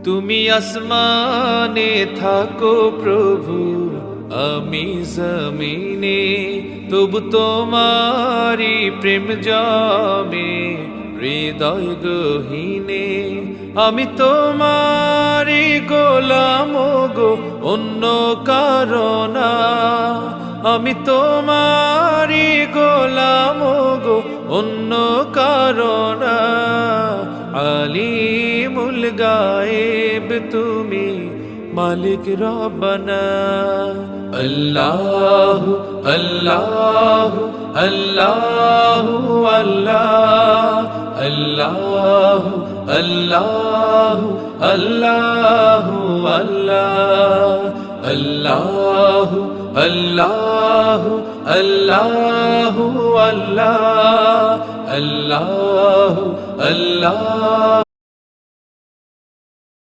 তুমি আসমানে থাকো প্রভু, আমি জমিনে, তবু তোমারি প্রেম জমে হৃদয় গহীনে। আমি তোমারি গোলাম গো, অন্য কারণা। আমি তোমারি গোলাম গো, অন্য কারণা। আলিমুল গায়েব তুমি, মালিক রব্বানা। আল্লাহু আল্লাহু আল্লাহু আল্লাহ, আল্লাহু আল্লাহু আল্লাহু আল্লাহ, আল্লাহু আল্লাহু আল্লাহু আল্লাহ, আল্লাহু আল্লাহ